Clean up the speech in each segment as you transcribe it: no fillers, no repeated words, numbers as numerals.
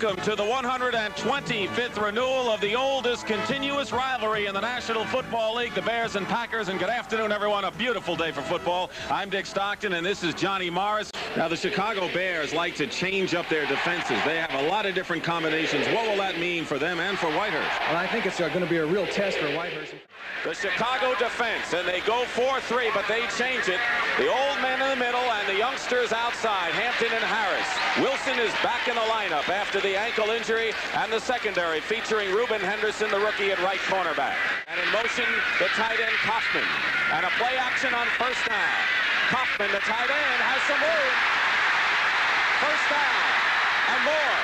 Welcome to the 125th renewal of the oldest continuous rivalry in the National Football League, the Bears and Packers. And good afternoon, everyone. A beautiful day for football. I'm Dick Stockton, and this is Johnny Morris. Now, the Chicago Bears like to change up their defenses. They have a lot of different combinations. What will that mean for them and for Whitehurst? Well, I think it's going to be a real test for Whitehurst. The Chicago defense, and they go 4-3, but they change it. The old men in the middle and the youngsters outside, Hampton and Harris. Wilson is back in the lineup after the ankle injury, and the secondary featuring Reuben Henderson, the rookie, at right cornerback. And in motion, the tight end Kaufman. And a play action on first down. Kaufman, the tight end, has some room. First down and more.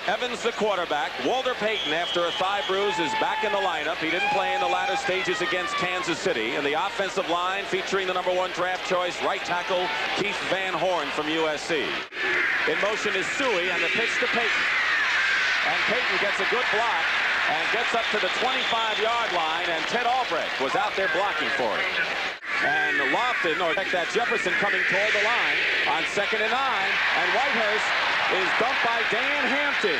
Evans, the quarterback. Walter Payton, after a thigh bruise, is back in the lineup. He didn't play in the latter stages against Kansas City. And the offensive line featuring the #1 draft choice, right tackle Keith Van Horn from USC. In motion is Suey, and the pitch to Payton. And Payton gets a good block and gets up to the 25-yard line, and Ted Albrecht was out there blocking for him. And Lofton, or that Jefferson, coming toward the line on 2nd and 9, and Whitehurst is dumped by Dan Hampton.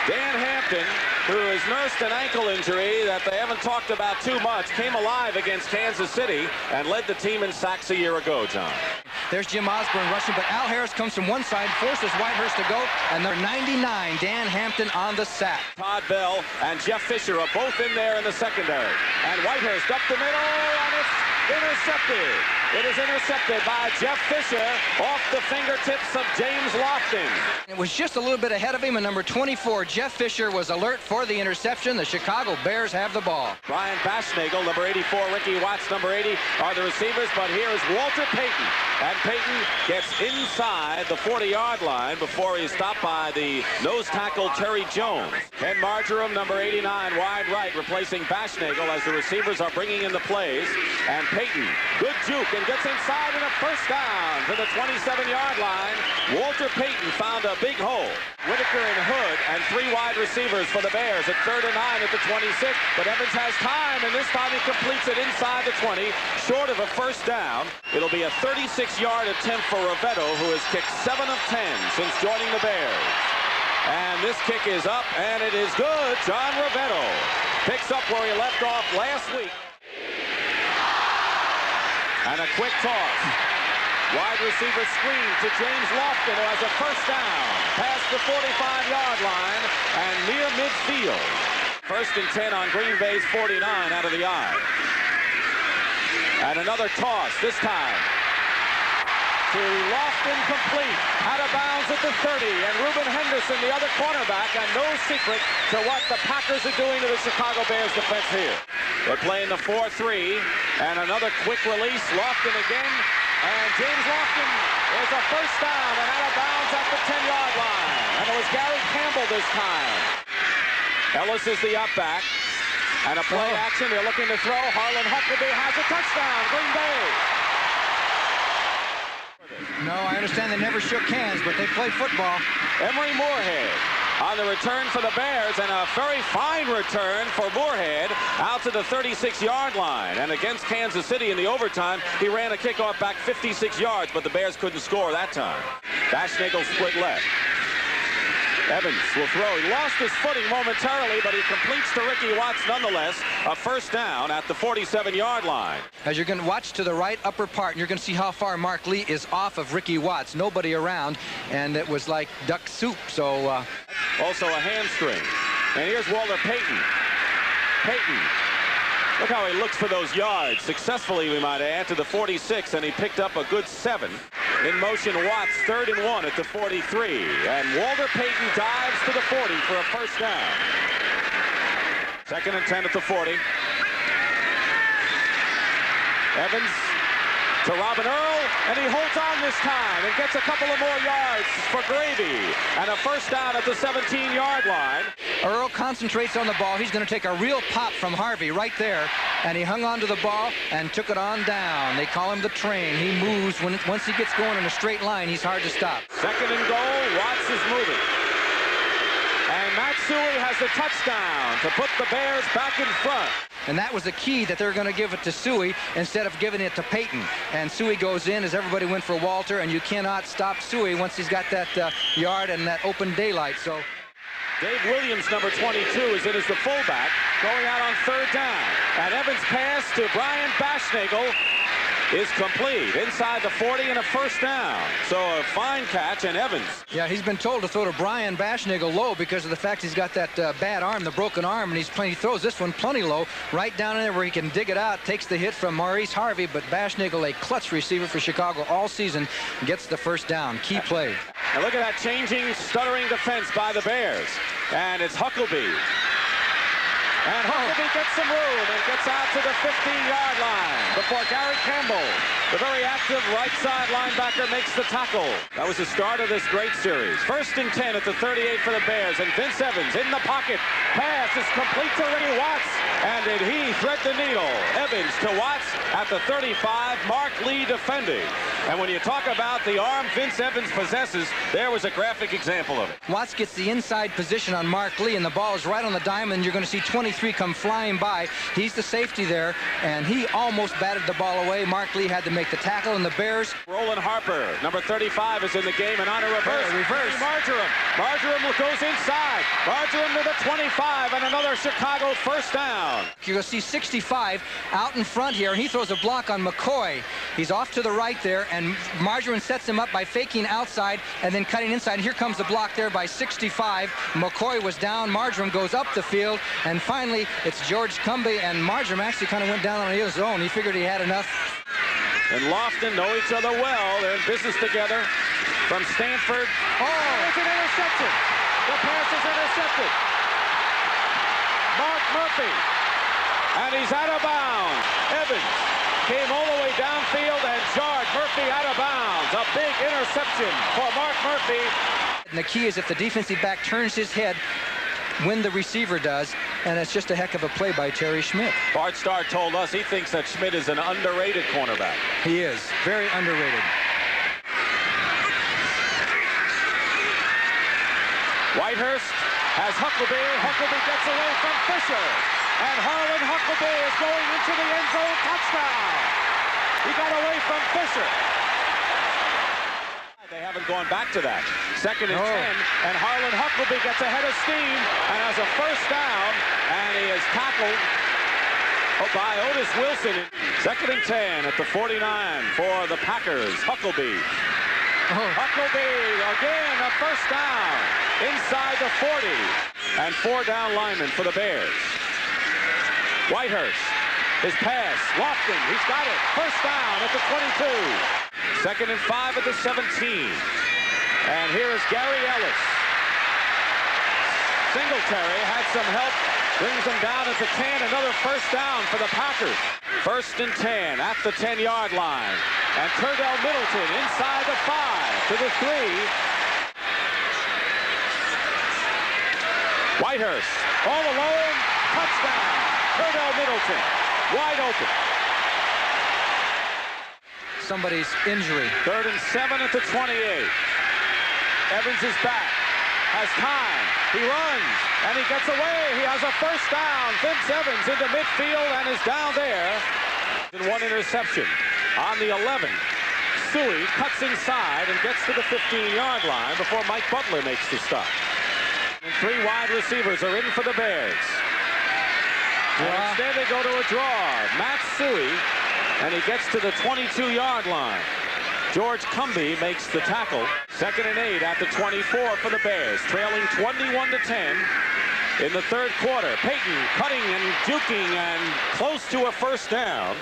Dan Hampton, who has nursed an ankle injury that they haven't talked about too much, came alive against Kansas City and led the team in sacks a year ago, John. There's Jim Osborne rushing, but Al Harris comes from one side, forces Whitehurst to go, and they're 99, Dan Hampton on the sack. Todd Bell and Jeff Fisher are both in there in the secondary. And Whitehurst up the middle, and it's intercepted. It is intercepted by Jeff Fisher off the fingertips of James Lofton. It was just a little bit ahead of him, and number 24, Jeff Fisher, was alert for the interception. The Chicago Bears have the ball. Brian Baschnagel, number 84, Ricky Watts, number 80, are the receivers, but here is Walter Payton. And Payton gets inside the 40-yard line before he's stopped by the nose tackle Terry Jones. Ken Marjoram, number 89, wide right, replacing Baschnagel as the receivers are bringing in the plays. And Payton, good juke, and gets inside, and a first down to the 27-yard line. Walter Payton found a big hole. Whitaker and Hood and 3 wide receivers for the Bears at 3rd and 9 at the 26. But Evans has time, and this time he completes it inside the 20, short of a first down. It'll be a 36-yard attempt for Rivetto, who has kicked 7 of 10 since joining the Bears. And this kick is up, and it is good. John Rivetto picks up where he left off last week. And a quick toss. Wide receiver screen to James Lofton, who has a first down past the 45-yard line and near midfield. 1st and 10 on Green Bay's 49 out of the eye. And another toss, this time to Lofton, complete, out of bounds at the 30, and Reuben Henderson, the other cornerback, and no secret to what the Packers are doing to the Chicago Bears defense here. They're playing the 4-3, and another quick release, Lofton again, and James Lofton is a first down and out of bounds at the 10-yard line, and it was Gary Campbell this time. Ellis is the up back, and a play action, they're looking to throw. Harlan Huckabee has a touchdown, Green Bay. No, I understand they never shook hands, but they played football. Emery Moorhead on the return for the Bears, and a very fine return for Moorhead out to the 36-yard line. And against Kansas City in the overtime, he ran a kickoff back 56 yards, but the Bears couldn't score that time. Baschnagel split left. Evans will throw. He lost his footing momentarily, but he completes to Ricky Watts nonetheless. A first down at the 47-yard line. As you're going to watch to the right upper part, and you're going to see how far Mark Lee is off of Ricky Watts. Nobody around, and it was like duck soup. So also a hamstring. And here's Walter Payton. Payton. Look how he looks for those yards. Successfully, we might add, to the 46, and he picked up a good 7. In motion, Watts, 3rd and 1 at the 43. And Walter Payton dives to the 40 for a first down. 2nd and 10 at the 40. Evans to Robin Earl, and he holds on this time and gets a couple of more yards for Gravy. And a first down at the 17-yard line. Earl concentrates on the ball. He's going to take a real pop from Harvey right there. And he hung on to the ball and took it on down. They call him the train. He moves. Once he gets going in a straight line, he's hard to stop. 2nd and goal. Watts is moving. And Matt Suey has the touchdown to put the Bears back in front. And that was the key, that they're going to give it to Suey instead of giving it to Peyton. And Suey goes in as everybody went for Walter, and you cannot stop Suey once he's got that yard and that open daylight. So Dave Williams, number 22, is in as the fullback, going out on 3rd down. And Evans' pass to Brian Bashnagel is complete inside the 40 and a first down. So a fine catch, and Evans. Yeah, he's been told to throw to Brian Bashnagel low because of the fact he's got that bad arm, the broken arm, and he throws this one plenty low, right down in there where he can dig it out, takes the hit from Maurice Harvey, but Bashnagel, a clutch receiver for Chicago all season, gets the first down. Key play. And look at that changing, stuttering defense by the Bears. And it's Huckleby. And Huckleby gets some room and gets out to the 15-yard line before Gary Campbell, the very active right side linebacker, makes the tackle. That was the start of this great series. 1st and 10 at the 38 for the Bears, and Vince Evans in the pocket. Pass is complete to Ricky Watts, and did he thread the needle? Evans to Watts at the 35, Mark Lee defending. And when you talk about the arm Vince Evans possesses, there was a graphic example of it. Watts gets the inside position on Mark Lee, and the ball is right on the diamond. You're going to see 23 come flying by. He's the safety there, and he almost batted the ball away. Mark Lee had to make the tackle, and the Bears. Roland Harper, number 35, is in the game, and on a reverse. Marjoram. Marjoram goes inside. Marjoram to the 25, and another Chicago first down. You're going to see 65 out in front here, and he throws a block on McCoy. He's off to the right there, and Marjoram sets him up by faking outside and then cutting inside. Here comes the block there by 65. McCoy was down. Marjoram goes up the field, and finally it's George Cumby, and Marjoram actually kind of went down on his own. He figured he had enough. And Lofton know each other well. They're in business together. From Stanford. Oh, it's an interception. The pass is intercepted. Mark Murphy. And he's out of bounds. Evans came all the way downfield and jarred Murphy out of bounds. A big interception for Mark Murphy. And the key is if the defensive back turns his head when the receiver does, and it's just a heck of a play by Terry Schmidt. Bart Starr told us he thinks that Schmidt is an underrated cornerback. He is. Very underrated. Whitehurst has Huckleby. Huckleby gets away from Fisher. And Harlan Huckleby is going into the end zone. Touchdown. He got away from Fisher. They haven't gone back to that. 2nd and 10, and Harlan Huckleby gets ahead of steam and has a first down, and he is tackled by Otis Wilson. 2nd and 10 at the 49 for the Packers. Huckleby. Huckleby again, a first down inside the 40, and 4 down linemen for the Bears. Whitehurst, his pass, Lofton, he's got it. First down at the 22. 2nd and 5 at the 17. And here is Gary Ellis. Singletary had some help, brings him down at the 10. Another first down for the Packers. 1st and 10 at the 10-yard line. And Turdell Middleton inside the 5 to the 3. Whitehurst all alone, touchdown. Turdell Middleton, wide open. Somebody's injury. 3rd and 7 at the 28. Evans is back, has time, he runs, and he gets away. He has a first down. Vince Evans into midfield and is down there. And 1 interception on the 11. Suey cuts inside and gets to the 15-yard line before Mike Butler makes the stop. And 3 wide receivers are in for the Bears. And instead they go to a draw. Matt Suey, and he gets to the 22-yard line. George Cumby makes the tackle. 2nd and 8 at the 24 for the Bears, trailing 21-10 in the 3rd quarter. Peyton cutting and juking and close to a first down.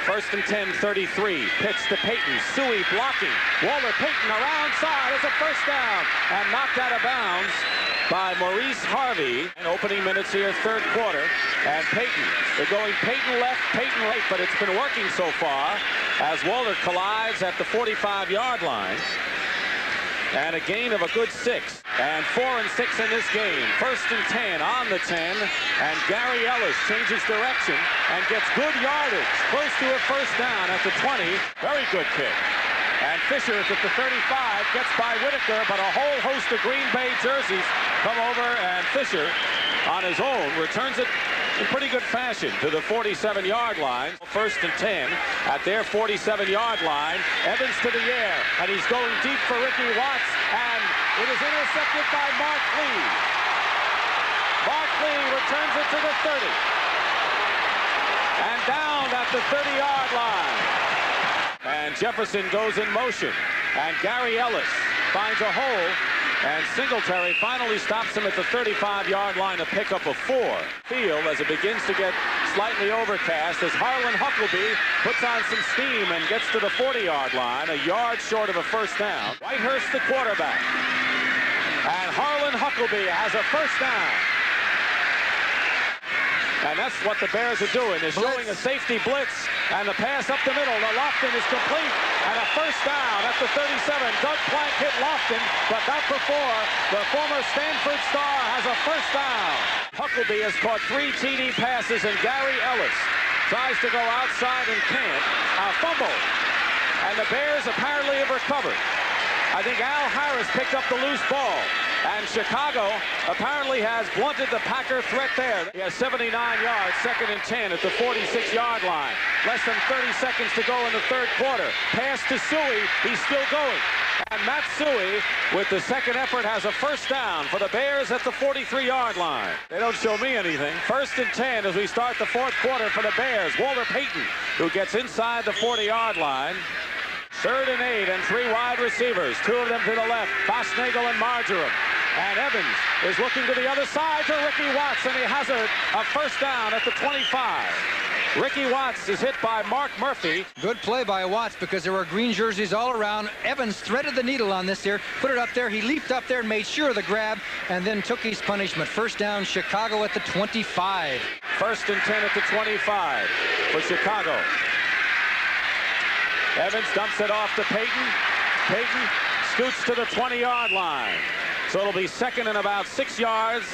1st and 10, 33. Pitch to Peyton. Suey blocking. Walter Payton around side as a first down and knocked out of bounds by Maurice Harvey. And opening minutes here, 3rd quarter. And Peyton, they're going Peyton left, Peyton right, but it's been working so far as Walter collides at the 45-yard line. And a gain of a good 6. And 4 and 6 in this game. 1st and 10 on the 10. And Gary Ellis changes direction and gets good yardage. Close to a first down at the 20. Very good kick. And Fisher is at the 35, gets by Whitaker, but a whole host of Green Bay jerseys come over, and Fisher on his own returns it in pretty good fashion to the 47-yard line. First and 10 at their 47-yard line. Evans to the air, and he's going deep for Ricky Watts, and it is intercepted by Mark Lee. Mark Lee returns it to the 30. And down at the 30-yard line. And Jefferson goes in motion, and Gary Ellis finds a hole, and Singletary finally stops him at the 35-yard line to pick up a 4. Field as it begins to get slightly overcast as Harlan Huckleby puts on some steam and gets to the 40-yard line, a yard short of a first down. Whitehurst the quarterback. And Harlan Huckleby has a first down. And that's what the Bears are doing. They're showing a safety blitz, and the pass up the middle to Lofton is complete, and a first down at the 37. Doug Plank hit Lofton, but not before the former Stanford star has a first down. Huckleby has caught 3 TD passes, and Gary Ellis tries to go outside and can't. A fumble, and the Bears apparently have recovered. I think Al Harris picked up the loose ball. And Chicago apparently has blunted the Packer threat there. He has 79 yards, second and 10 at the 46-yard line. Less than 30 seconds to go in the third quarter. Pass to Suey, he's still going. And Matt Suey, with the second effort, has a first down for the Bears at the 43-yard line. They don't show me anything. First and 10 as we start the fourth quarter for the Bears. Walter Payton, who gets inside the 40-yard line. Third and 8 and 3 wide receivers. 2 of them to the left, Fosnagel and Marjoram. And Evans is looking to the other side to Ricky Watts, and he has a first down at the 25. Ricky Watts is hit by Mark Murphy. Good play by Watts because there were green jerseys all around. Evans threaded the needle on this here, put it up there. He leaped up there and made sure of the grab, and then took his punishment. First down, Chicago at the 25. First and 10 at the 25 for Chicago. Evans dumps it off to Payton. Payton scoots to the 20-yard line. So it'll be second and about 6 yards.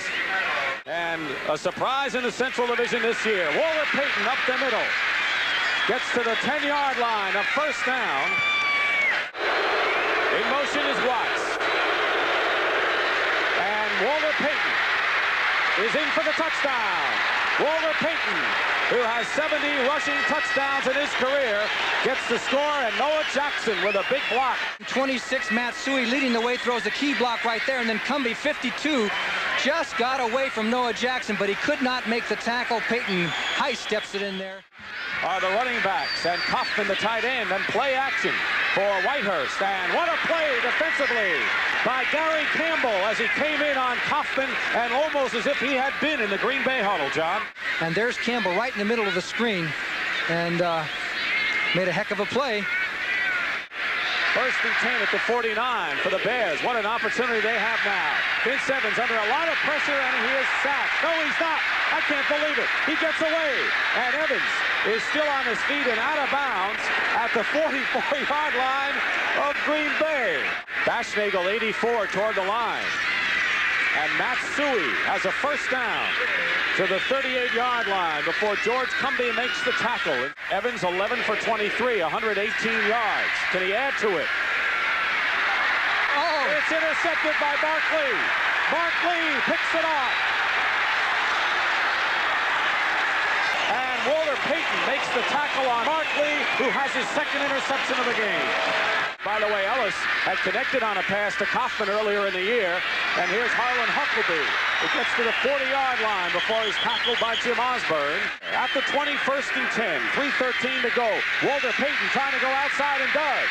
And a surprise in the Central Division this year. Walter Payton up the middle. Gets to the 10-yard line. A first down. In motion is Watts. And Walter Payton is in for the touchdown. Walter Payton, who has 70 rushing touchdowns in his career, gets the score, and Noah Jackson with a big block. 26, Matt Suey leading the way, throws the key block right there, and then Cumbie, 52, just got away from Noah Jackson, but he could not make the tackle. Payton high steps it in there. Are the running backs, and Kaufman the tight end, and play action for Whitehurst. And what a play defensively by Gary Campbell as he came in on Kaufman, and almost as if he had been in the Green Bay huddle, John. And there's Campbell right in the middle of the screen, and made a heck of a play. First and 10 at the 49 for the Bears. What an opportunity they have now. Vince Evans under a lot of pressure, and he is sacked. No, he's not. I can't believe it. He gets away, and Evans is still on his feet and out of bounds at the 44-yard line of Green Bay. Fosnagel, 84, toward the line. And Matt Suey has a first down to the 38-yard line before George Cumbie makes the tackle. Evans 11 for 23, 118 yards. Can he add to it? Oh! It's intercepted by Mark Lee. Mark Lee picks it off. And Walter Payton makes the tackle on Mark Lee, who has his second interception of the game. By the way, Ellis had connected on a pass to Kaufman earlier in the year. And here's Harlan Huckleby. It gets to the 40-yard line before he's tackled by Jim Osborne. At the 21st and 10, 3:13 to go. Walter Payton trying to go outside and does.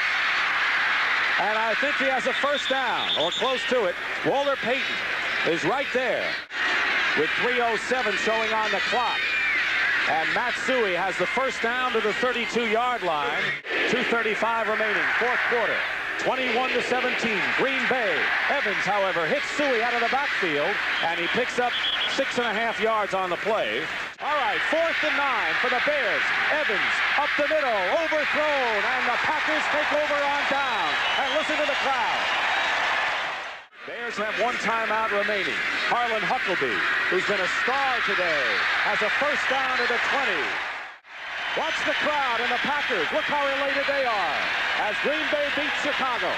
And I think he has a first down, or close to it. Walter Payton is right there with 3:07 showing on the clock. And Matt Suey has the first down to the 32-yard line. 2:35 remaining, fourth quarter. 21-17, Green Bay. Evans, however, hits Suey out of the backfield, and he picks up 6.5 yards on the play. All right, 4th and 9 for the Bears. Evans up the middle, overthrown, and the Packers take over on down. And listen to the crowd. Bears have one timeout remaining. Harlan Huckleby, who's been a star today, has a first down to the 20. Watch the crowd and the Packers. Look how elated they are as Green Bay beats Chicago.